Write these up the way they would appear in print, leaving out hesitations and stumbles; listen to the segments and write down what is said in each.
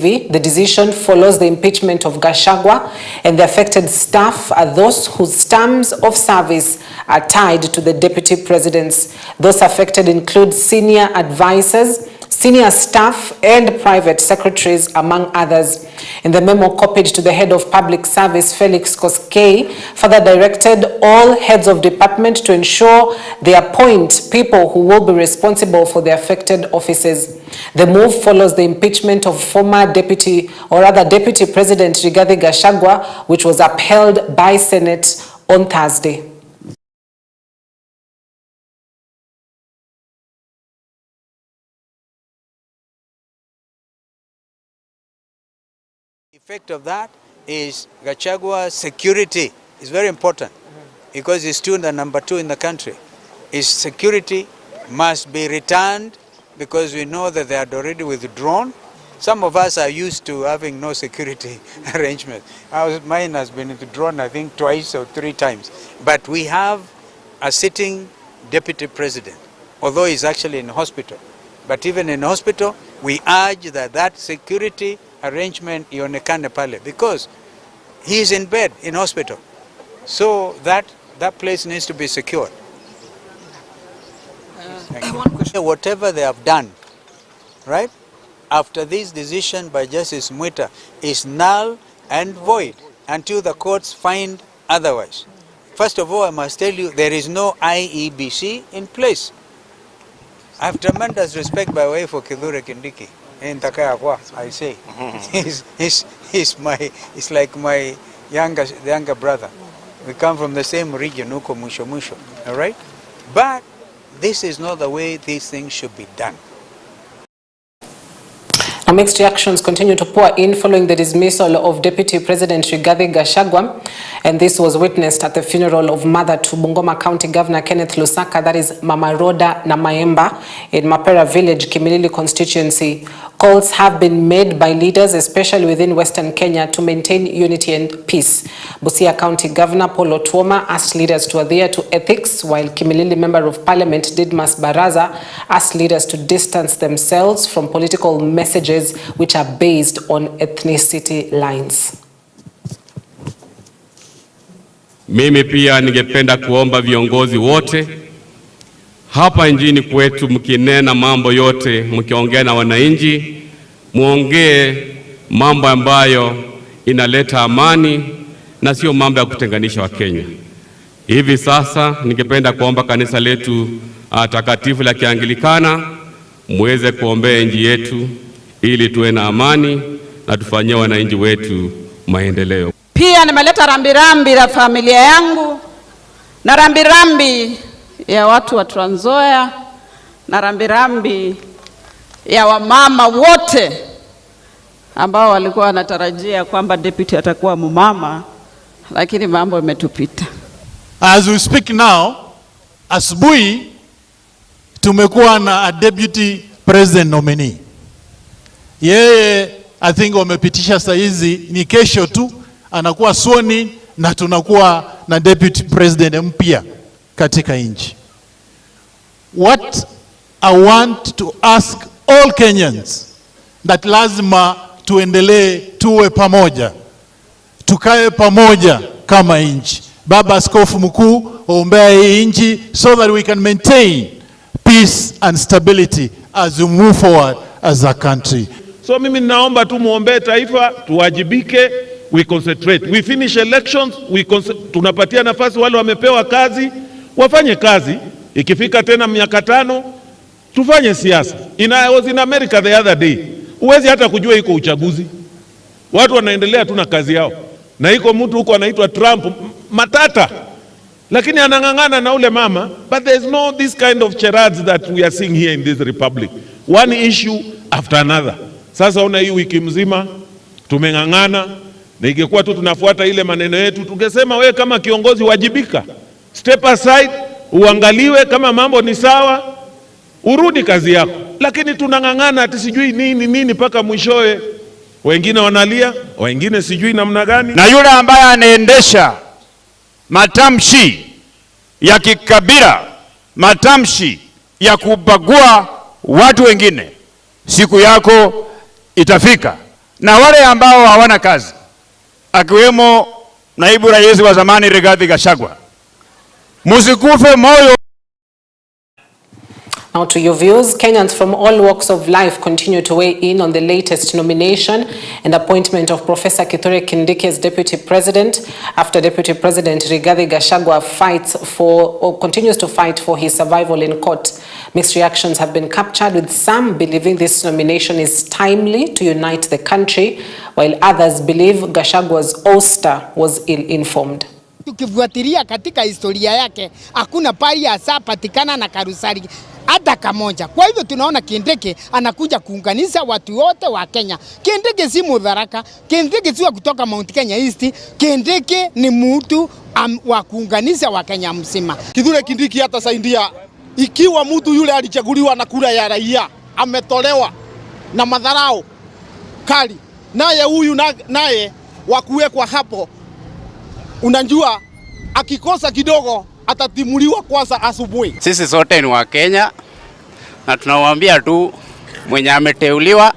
The decision follows the impeachment of Gachagua, and the affected staff are those whose terms of service are tied to the deputy presidents. Those affected include senior advisors, senior staff, and private secretaries, among others. In the memo copied to the head of public service, Felix Koskei, further directed all heads of department to ensure they appoint people who will be responsible for the affected offices. The move follows the impeachment of former Deputy President Rigathi Gachagua, which was upheld by Senate on Thursday. The effect of that is Gachagua'S security is very important because he's still the number 2 in the country. His security must be returned because we know that they had already withdrawn. Some of us are used to having no security arrangement. Mine has been withdrawn, I think, twice or 3 times. But we have a sitting deputy president, although he's actually in hospital. But even in hospital, we urge that that security arrangement ionekane pale because he is in bed in hospital. So that place needs to be secured. Whatever they have done, right, after this decision by Justice Mwita is null and void until the courts find otherwise. First of all, I must tell you, there is no IEBC in place. I have tremendous respect by way for Kithure Kindiki. In Gachagua'S, I say. He's like my younger brother. We come from the same region, Uko Musho Musho, all right? But this is not the way these things should be done. Mixed reactions continue to pour in following the dismissal of Deputy President Rigathi Gachagua, and this was witnessed at the funeral of mother to Bungoma County Governor Kenneth Lusaka, that is Mama Rhoda Namaemba, in Mapera Village, Kimilili constituency. Calls have been made by leaders, especially within Western Kenya, to maintain unity and peace. Busia County Governor Paul Otuoma asked leaders to adhere to ethics, while Kimilili Member of Parliament Didmas Baraza asked leaders to distance themselves from political messages which are based on ethnicity lines. Mimi pia ningependa kuomba viongozi wote hapa nchini kwetu, mkinena mambo yote, mkiongea na wananchi, muongee mambo ambayo inaleta amani na sio mambo ya kutenganisha Wakenya. Hivi sasa ningependa kuomba kanisa letu takatifu la Kianglikana muweze kuombea nchi yetu ili tuwe na amani na tufanyie wananchi wetu maendeleo. Pia nimeleta rambirambi la familia yangu na rambirambi ya watu wa Trans Nzoia na rambirambi ya wamama wote ambao walikuwa wanatarajia kwamba deputy atakuwa mumama, lakini mambo yametupita. As we speak now, asubuhi tumekuwa na a deputy president nominee. Yeye I think wamepitisha saa hizi, ni kesho tu anakuwa sworn na tunakuwa na deputy president mpya katika nchi. What I want to ask all Kenyans, that lazima tuendelee tuwe pamoja, tukae pamoja kama nchi. Baba Askofu Mkuu, ombea hii nchi so that we can maintain peace and stability as we move forward as a country. So mimi naomba tu muombe taifa, tuwajibike, we concentrate. We finish elections, tunapatia nafasi wale wamepewa kazi, wafanye kazi. Ikifika tena miaka 5, tufanye siasa. I was in America the other day. Uwezi hata kujua iko uchaguzi. Watu wanaendelea tu na kazi yao. Na iko mtu huko anaitwa Trump, matata. Lakini anangangana na ule mama, but there is no this kind of charades that we are seeing here in this republic. One issue after another. Sasa una hii wiki mzima tumengangana, na ingekuwa tu tunafuata ile maneno yetu, tungesema wewe kama kiongozi wajibika. Step aside, uangaliwe kama mambo ni sawa, urudi kazi yako. Lakini tunangangana ati sijui nini paka mwishoe wengine wanalia, wengine sijui namna gani. Na yule ambaye anaendesha matamshi ya kikabila, matamshi ya kubagua watu wengine, siku yako itafika na wale ambao hawana kazi, akiwemo naibu rais wa zamani Rigathi Gachagua. Musikufe moyo. Now to your views, Kenyans from all walks of life continue to weigh in on the latest nomination and appointment of Professor Kithure Kindiki as Deputy President after Deputy President Rigathi Gachagua continues to fight for his survival in court. Mixed reactions have been captured, with some believing this nomination is timely to unite the country, while others believe Gachagua'S ouster was ill-informed. Tukifuatilia katika historia yake, hakuna pali hasa patikana na karusari hata kamoja. Kwa hivyo tunaona Kindiki anakuja kuunganisha watu wote wa Kenya. Kindiki si mudharaka, Kindiki si wa kutoka Mount Kenya East, Kindiki ni mtu wa kuunganisha wa Kenya mzima. Kithure Kindiki hata saidia ikiwa mtu yule alichaguliwa na kura ya raia ametolewa na madharau kali, naye huyu naye wakuwekwa hapo, unajua akikosa kidogo atatimuliwa kwanza asubuhi. Sisi sote ni wa Kenya na tunawaambia tu mwenye ameteuliwa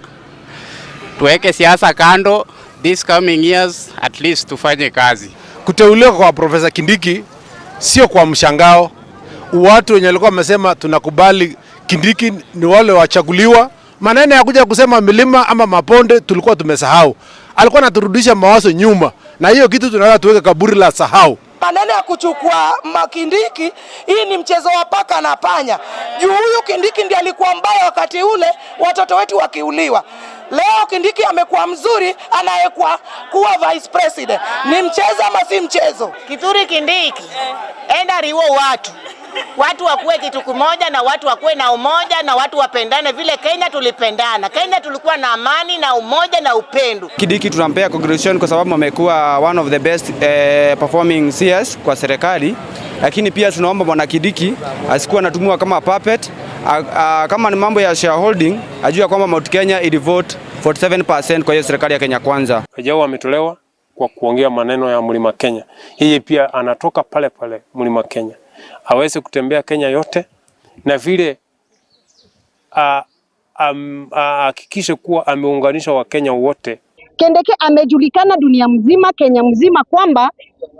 tuweke siasa kando, this coming years at least tufanye kazi. Kuteuliwa kwa Profesa Kindiki sio kwa mshangao. Watu wenye walikuwa wamesema tunakubali Kindiki ni wale wachaguliwa. Maneno ya kuja kusema milima ama maponde tulikuwa tumesahau. Alikuwa anaturudisha mawazo nyuma, na hiyo kitu tunataka tuweke kaburi la sahau. Maneno ya kuchukua Kindiki, hii ni mchezo wa paka na panya. Juu huyu Kindiki ndiye alikuwa mbaya wakati ule watoto wetu wakiuliwa. Leo Kindiki amekuwa mzuri, anayekuwa kuwa vice president. Ni mchezo ama si mchezo? Kithure Kindiki enda riwo watu wakuwe kitu kimoja, na watu wakuwe na umoja, na watu wapendane vile Kenya tulipendana. Kenya tulikuwa na amani na umoja na upendo. Kindiki tunampea congratulations kwa sababu amekuwa one of the best performing CS kwa serikali, lakini pia tunaomba bwana Kindiki asikuwa anatumiwa kama puppet. Kama ni mambo ya shareholding, ajua kwamba Mount Kenya ili vote 47% kwa hiyo serikali ya Kenya Kwanza. Gachagua'S ametolewa kwa kuongea maneno ya Mlima Kenya. Yeye pia anatoka pale pale Mlima Kenya. Aweze kutembea Kenya yote na vile hakikishe kuwa ameunganisha Wakenya wote. Kindiki amejulikana dunia mzima, Kenya mzima, kwamba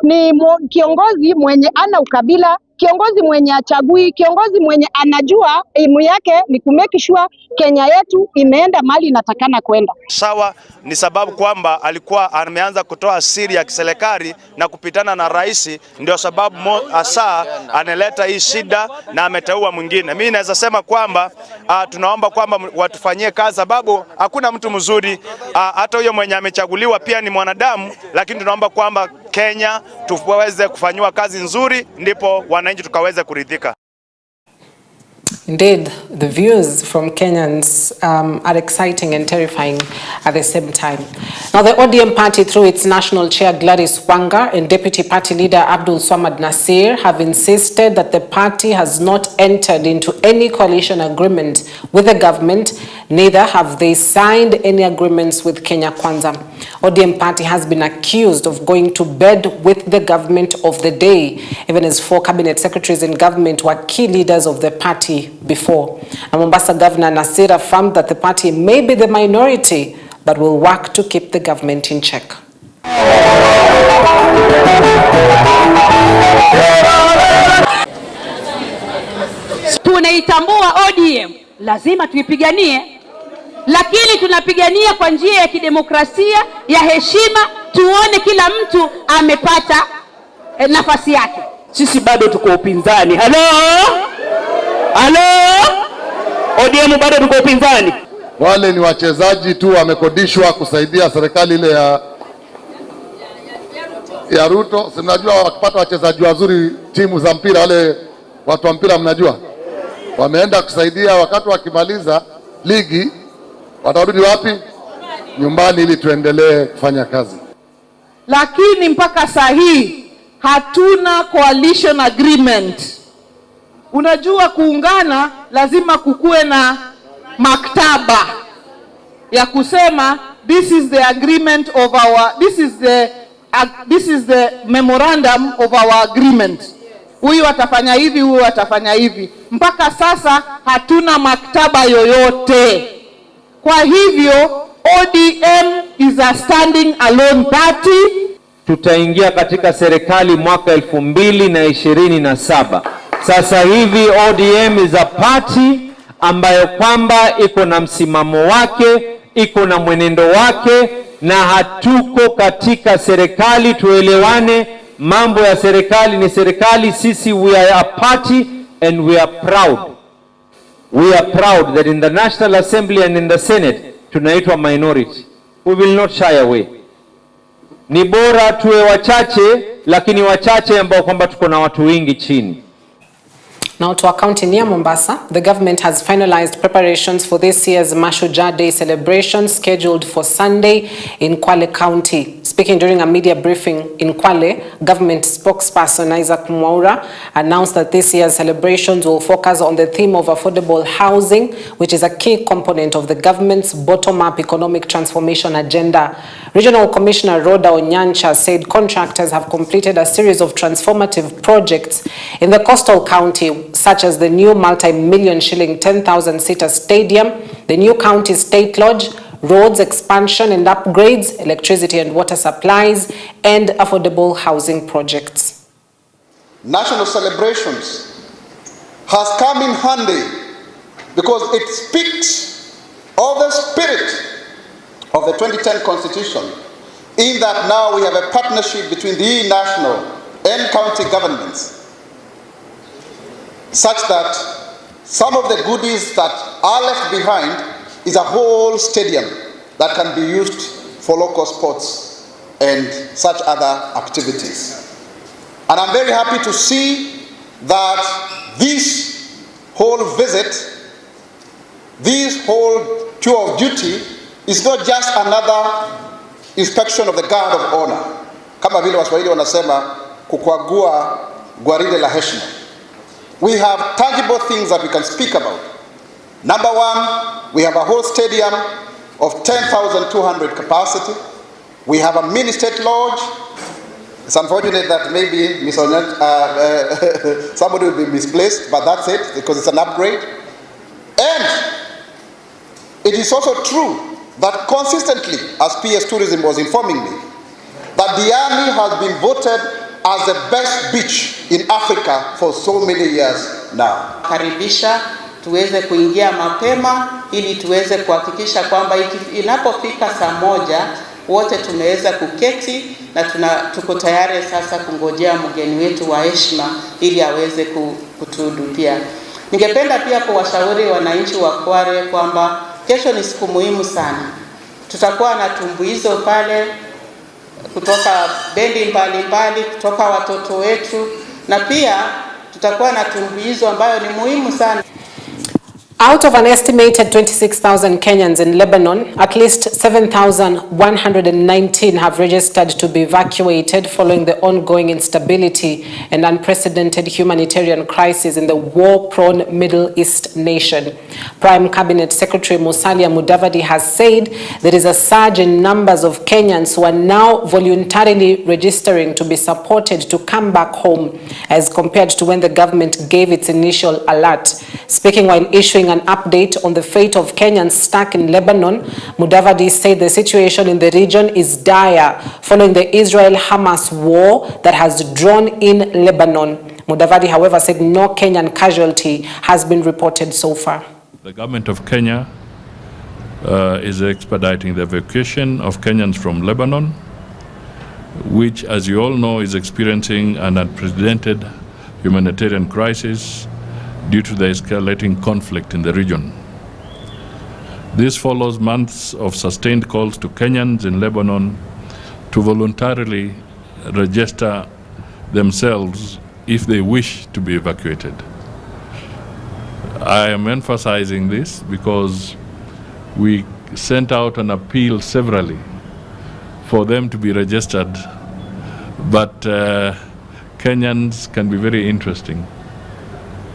ni kiongozi mwenye ana ukabila, kiongozi mwenye achagui, kiongozi mwenye anajua aimu yake ni kumake sure Kenya yetu imeenda mali inatakana kwenda. Sawa, ni sababu kwamba alikuwa ameanza kutoa siri ya kiserikali na kupitana na rais, ndio sababu hasa analeta hii shida na ameteua mwingine. Mimi naweza sema kwamba tunaomba kwamba watufanyie kazi, sababu hakuna mtu mzuri, hata huyo mwenye amechaguliwa pia ni mwanadamu, lakini tunaomba kwamba Kenya tuweze kufanywa kazi nzuri ndipo wananchi tukaweze kuridhika. Indeed, the views from Kenyans are exciting and terrifying at the same time. Now, the ODM party, through its national chair Gladys Wanga and deputy party leader Abdul Swamad Nasir, have insisted that the party has not entered into any coalition agreement with the government, neither have they signed any agreements with Kenya Kwanza. ODM party has been accused of going to bed with the government of the day, even as 4 cabinet secretaries in government were key leaders of the party before. And Mombasa Governor Nasir affirmed that the party may be the minority but will work to keep the government in check. Tunaitambua ODM, lazima tuipiganie, lakini tunapigania kwa njia ya kidemokrasia, ya heshima, tuone kila mtu amepata nafasi yake. Sisi bado tuko upinzani. Halo? ODM bado tuko upinzani. Wale ni wachezaji tu wamekodishwa kusaidia serikali ile ya Ruto. Si mnajua wakipata wachezaji wazuri timu za mpira, wale watu wa mpira mnajua, wameenda kusaidia, wakati wakimaliza ligi watarudi wapi? Nyumbani, ili tuendelee kufanya kazi. Lakini mpaka saa hii hatuna coalition agreement. Unajua, kuungana lazima kukue na maktaba ya kusema this is the agreement of our, this is the memorandum of our agreement. Huyu atafanya hivi, huyu atafanya hivi. Mpaka sasa hatuna maktaba yoyote. Kwa hivyo ODM is a standing alone party. Tutaingia katika serikali mwaka 2027. Sasa hivi ODM is a party ambayo kwamba iko na msimamo wake, iko na mwenendo wake, na hatuko katika serikali. Tuelewane, mambo ya serikali ni serikali. Sisi we are a party and we are proud. We are proud that in the National Assembly and in the Senate tunaitwa minority. We will not shy away. Ni bora tuwe wachache, lakini wachache ambao kwamba tuko na watu wengi chini. Now to our county near Mombasa, the government has finalized preparations for this year's Mashujaa Day celebration scheduled for Sunday in Kwale County. Speaking during a media briefing in Kwale, government spokesperson Isaac Mwaura announced that this year's celebrations will focus on the theme of affordable housing, which is a key component of the government's bottom-up economic transformation agenda. Regional Commissioner Rhoda Onyancha said contractors have completed a series of transformative projects in the coastal county, such as the new multi-million shilling 10,000-seater stadium, the new county state lodge, roads expansion and upgrades, electricity and water supplies, and affordable housing projects. National celebrations has come in handy because it speaks of the spirit of the 2010 Constitution, in that now we have a partnership between the national and county governments, such that some of the goodies that are left behind is a whole stadium that can be used for local sports and such other activities. And I'm very happy to see that this whole visit, this whole tour of duty is not just another inspection of the guard of honor. Kama vile Waswahili wanasema kukagua gwaride la heshima. We have tangible things that we can speak about. Number one, we have a whole stadium of 10,200 capacity. We have a mini state lodge. It's unfortunate that maybe somebody will be misplaced, but that's it, because it's an upgrade. And it is also true that consistently, as PS Tourism was informing me, that Diani has been voted as the best beach in Africa for so many years now. Karibisha tuweze kuingia mapema ili tuweze kuhakikisha kwamba inapofika saa moja wote tumeweza kuketi na tuko tayari sasa kungojea mgeni wetu wa heshima ili aweze kutuhudumia. Ningependa pia kuwashauri wananchi wa Kwale kwamba kesho ni siku muhimu sana. Tutakuwa na tumbuizo pale kutoka bendi mbalimbali, kutoka watoto wetu, na pia tutakuwa na tumbuizo ambayo ni muhimu sana. Out of an estimated 26,000 Kenyans in Lebanon, at least 7,119 have registered to be evacuated following the ongoing instability and unprecedented humanitarian crisis in the war-prone Middle East nation. Prime Cabinet Secretary Musalia Mudavadi has said there is a surge in numbers of Kenyans who are now voluntarily registering to be supported to come back home as compared to when the government gave its initial alert. Speaking while issuing an update on the fate of Kenyans stuck in Lebanon, Mudavadi said the situation in the region is dire following the Israel-Hamas war that has drawn in Lebanon. Mudavadi, however, said no Kenyan casualty has been reported so far. The government of Kenya is expediting the evacuation of Kenyans from Lebanon, which, as you all know, is experiencing an unprecedented humanitarian crisis due to the escalating conflict in the region. This follows months of sustained calls to Kenyans in Lebanon to voluntarily register themselves if they wish to be evacuated. I am emphasizing this because we sent out an appeal severally for them to be registered, but Kenyans can be very interesting.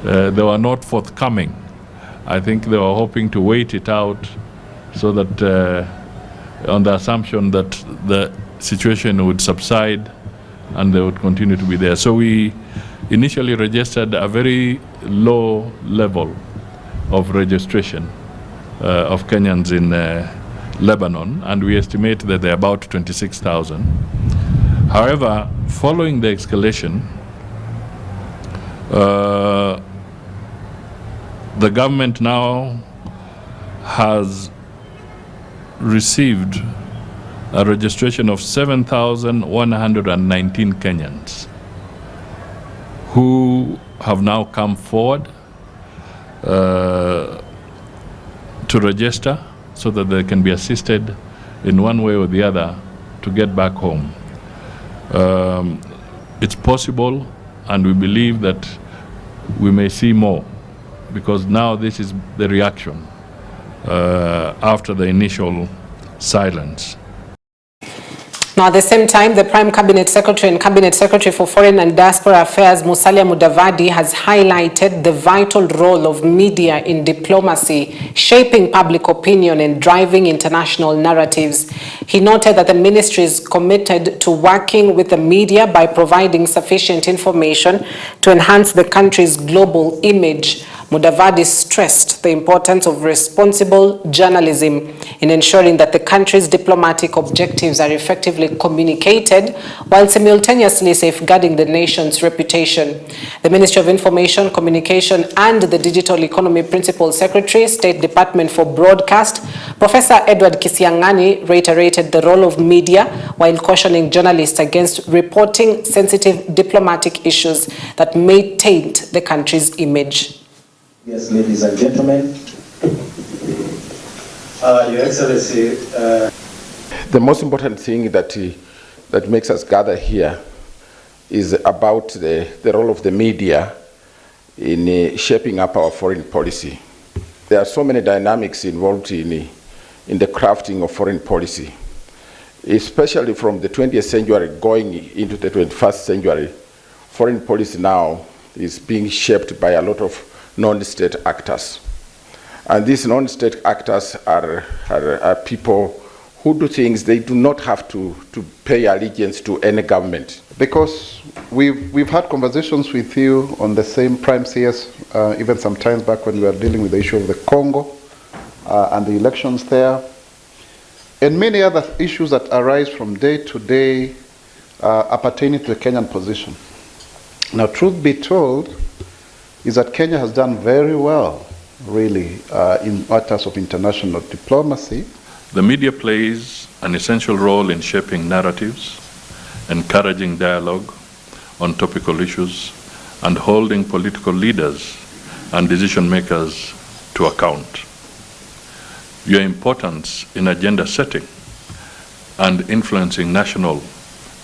They were not forthcoming. I think they were hoping to wait it out so that on the assumption that the situation would subside and they would continue to be there. So we initially registered a very low level of registration. of Kenyans in Lebanon, and we estimate that there are about 26,000. However, following the escalation, the government now has received a registration of 7,119 Kenyans who have now come forward to register so that they can be assisted in one way or the other to get back home. It's possible, and we believe that we may see more, because now this is the reaction after the initial silence. Now, at the same time, the Prime Cabinet Secretary and Cabinet Secretary for Foreign and Diaspora Affairs, Musalia Mudavadi, has highlighted the vital role of media in diplomacy, shaping public opinion and driving international narratives. He noted that the ministry is committed to working with the media by providing sufficient information to enhance the country's global image. Mudavadi stressed the importance of responsible journalism in ensuring that the country's diplomatic objectives are effectively communicated while simultaneously safeguarding the nation's reputation. The Ministry of Information, Communication and the Digital Economy Principal Secretary, State Department for Broadcast, Professor Edward Kisiang'ani, reiterated the role of media while cautioning journalists against reporting sensitive diplomatic issues that may taint the country's image. Yes, ladies and gentlemen, Your Excellency. The most important thing that makes us gather here is about the role of the media in shaping up our foreign policy. There are so many dynamics involved in the crafting of foreign policy, especially from the 20th century going into the 21st century. Foreign policy now is being shaped by a lot of non-state actors. And these non-state actors are people who do things. They do not have to pay allegiance to any government. Because we've had conversations with you on the same prime CS, even some time back when we were dealing with the issue of the Congo and the elections there, and many other issues that arise from day to day appertaining to the Kenyan position. Now, truth be told, is that Kenya has done very well, really, in matters of international diplomacy. The media plays an essential role in shaping narratives, encouraging dialogue on topical issues, and holding political leaders and decision makers to account. Your importance in agenda setting and influencing national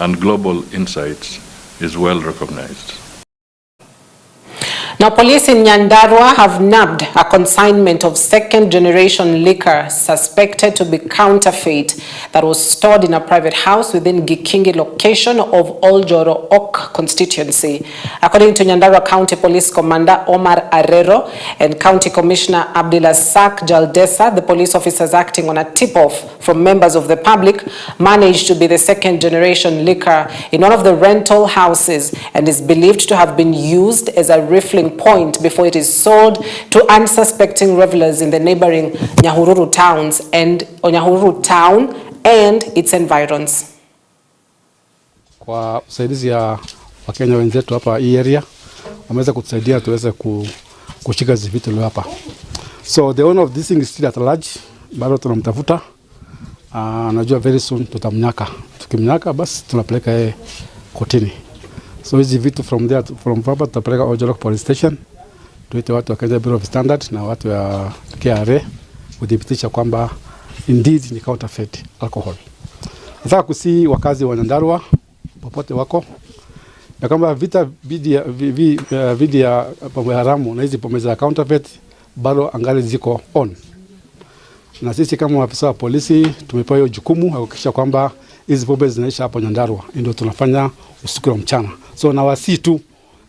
and global insights is well recognized. Now, police in Nyandarua have nabbed a consignment of second-generation liquor suspected to be counterfeit that was stored in a private house within Gikingi location of Oljoro Ok constituency. According to Nyandarua County Police Commander Omar Arero and County Commissioner Abdilasak Jaldesa, the police officers acting on a tip-off from members of the public managed to be the second-generation liquor in one of the rental houses and is believed to have been used as a refill point before it is sold to unsuspecting revelers in the neighboring Nyahururu town and its environs. Kwa usaidizi ya Wakenya wenzetu hapa hii area wameweza kutusaidia tuweze kushika hizi vitu leo hapa. So the owner of this thing is still at large, bado tunamtafuta. Najua very soon tutamnyaka. Tukimnyaka basi tunapeleka yeye kotini. So hizi vitu from hapa tutapeleka Oljoro Police Station, tuite watu wa Kenya Bureau of Standard na watu ya KRA kudhibitisha kwamba indeed ni counterfeit alcohol. Nataka kusi wakazi wa Nyandarua popote wako na kama vita vidi ya pombe haramu na hizi pombe za counterfeit bado angali ziko on. Na sisi kama afisa wa polisi tumepewa hiyo jukumu kuhakikisha kwamba hizi pombe zinaisha hapo Nyandarua. Ndio tunafanya usiku na mchana. So na wasi tu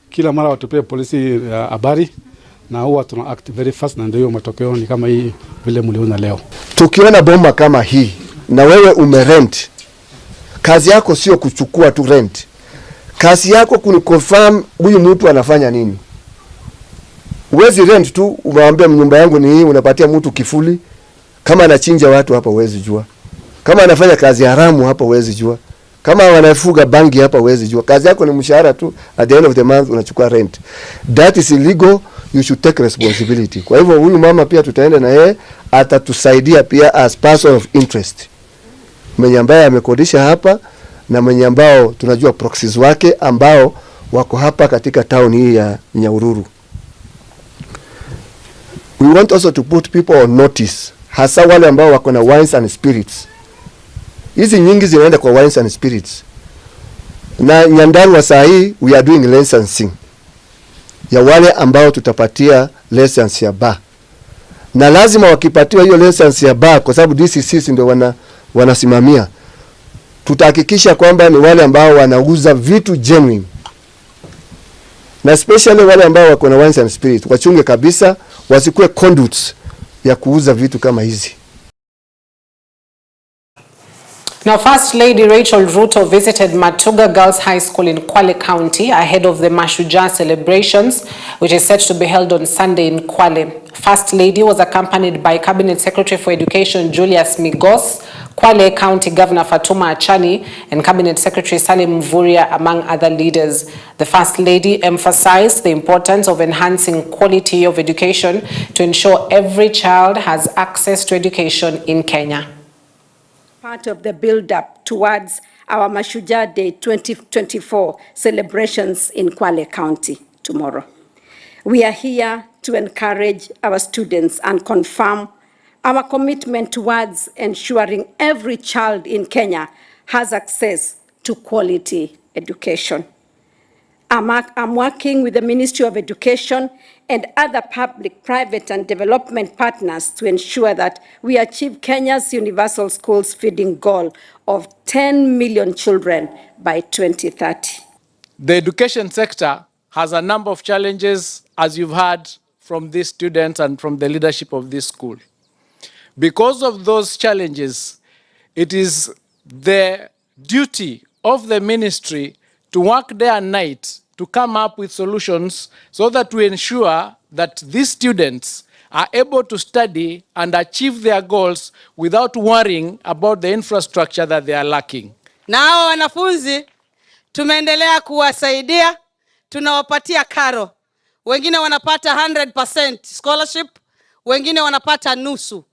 kila mara watupee polisi habari na huwa tuna act very fast, na ndio matokeo ni kama hii vile mliona leo. Tukiona bomba kama hii na wewe umerent, kazi yako sio kuchukua tu rent. Kazi yako kuniconfirm huyu mtu anafanya nini. Uwezi rent tu umwambie nyumba yangu ni hii, unapatia mtu kifuli Kama anachinja watu hapa huwezi jua. Kama anafanya kazi haramu hapa huwezi jua. Kama wanafuga bangi hapa huwezi jua. Kazi yako ni mshahara tu, at the end of the month unachukua rent. That is illegal, you should take responsibility. Kwa hivyo huyu mama pia tutaenda na yeye, atatusaidia pia as person of interest. Mwenye ambaye amekodisha hapa na mwenye ambao tunajua proxies wake ambao wako hapa katika town hii ya Nyahururu. We want also to put people on notice, hasa wale ambao wako na wines and spirits. Hizi nyingi zinaenda kwa wines and spirits. Na Nyandarua saa hii we are doing licensing ya wale ambao tutapatia license ya bar. Na lazima wakipatiwa hiyo license ya bar, kwa sababu DCCs ndio wanasimamia, tutahakikisha kwamba ni wale ambao wanauza vitu genuine. Na especially wale ambao wako na wines and spirits, wachunge kabisa wasikue conduits ya kuuza vitu kama hizi. Now, First Lady Rachel Ruto visited Matuga Girls High School in Kwale County ahead of the Mashujaa celebrations, which is set to be held on Sunday in Kwale. First Lady was accompanied by Cabinet Secretary for Education Julius Migos, Kwale County Governor Fatuma Achani, and Cabinet Secretary Salim Mvurya, among other leaders. The First Lady emphasized the importance of enhancing quality of education to ensure every child has access to education in Kenya. Part of the build-up towards our Mashujaa Day 2024 celebrations in Kwale County tomorrow. We are here to encourage our students and confirm our commitment towards ensuring every child in Kenya has access to quality education. I'm working with the Ministry of Education and other public, private, and development partners to ensure that we achieve Kenya's universal schools feeding goal of 10 million children by 2030. The education sector has a number of challenges, as you've heard from these students and from the leadership of this school. Because of those challenges, it is the duty of the ministry to work day and night to come up with solutions so that we ensure that these students are able to study and achieve their goals without worrying about the infrastructure that they are lacking. Na hao wanafunzi tumeendelea kuwasaidia, tunawapatia karo. Wengine wanapata 100% scholarship, wengine wanapata nusu.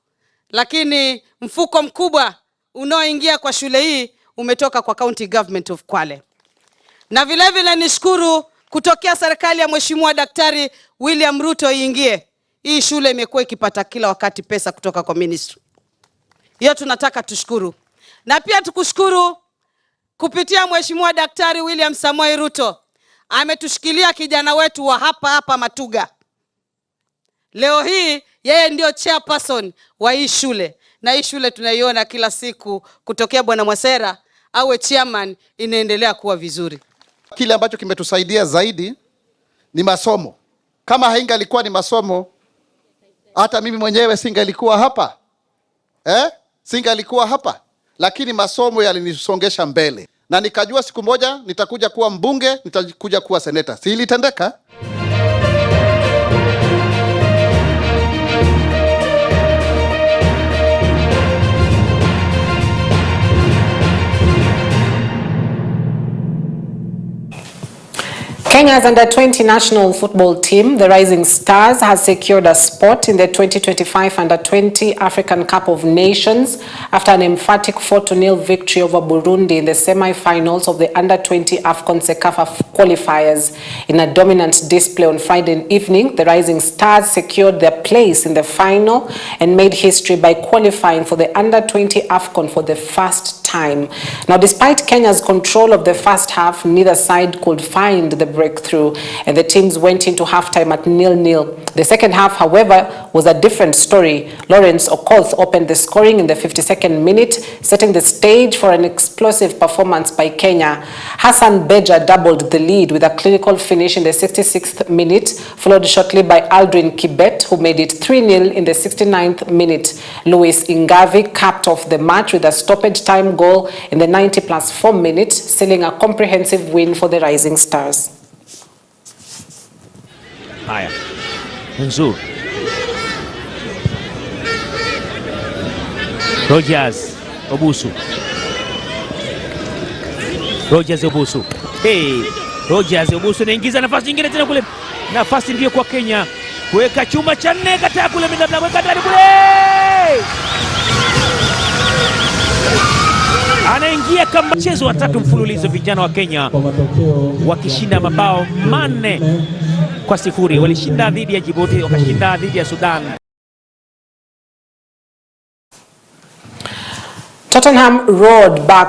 Lakini mfuko mkubwa unaoingia kwa shule hii umetoka kwa County Government of Kwale. Na vile vile nishukuru kutokea serikali ya Mheshimiwa Daktari William Ruto iingie. Hii shule imekuwa ikipata kila wakati pesa kutoka kwa ministry. Hiyo tunataka tushukuru. Na pia tukushukuru kupitia Mheshimiwa Daktari William Samoei Ruto. Ametushikilia kijana wetu wa hapa Matuga. Leo hii yeye ndio chairperson wa hii shule. Na hii shule tunaiona kila siku kutokea Bwana Mwasera awe chairman, inaendelea kuwa vizuri. Kile ambacho kimetusaidia zaidi ni masomo. Kama haingalikuwa ni masomo, hata mimi mwenyewe singalikuwa hapa. Singalikuwa hapa. Lakini masomo yalinisongesha mbele. Na nikajua siku moja nitakuja kuwa mbunge, nitakuja kuwa seneta. Si ilitendeka? Kenya's under-20 national football team, the Rising Stars, has secured a spot in the 2025 under-20 African Cup of Nations after an emphatic 4-0 victory over Burundi in the semi-finals of the under-20 AFCON CECAFA qualifiers. In a dominant display on Friday evening, the Rising Stars secured their place in the final and made history by qualifying for the under-20 AFCON for the first time. Now, despite Kenya's control of the first half, neither side could find the breakthrough, and the teams went into halftime at 0-0. The second half, however, was a different story. Lawrence Okoth opened the scoring in the 52nd minute, setting the stage for an explosive performance by Kenya. Hassan Beja doubled the lead with a clinical finish in the 66th minute, followed shortly by Aldrin Kibet, who made it 3-0 in the 69th minute. Louis Ingavi capped off the match with a stoppage time goal in the 90+4 minute, sealing a comprehensive win for the Rising Stars. Haya, nzuri. Rogers Obusu. Rogers Obusu. Hey, Rogers Obusu anaingiza nafasi nyingine tena kule. Nafasi ndio kwa Kenya. Kuweka chuma cha 4 kataa kule mlinda kuweka ndani kule. Anaingia kama mchezo wa 3 mfululizo, vijana wa Kenya wakishinda mabao 4-0. Walishinda dhidi ya Djibouti, wakashinda dhidi ya Sudan. Tottenham roared back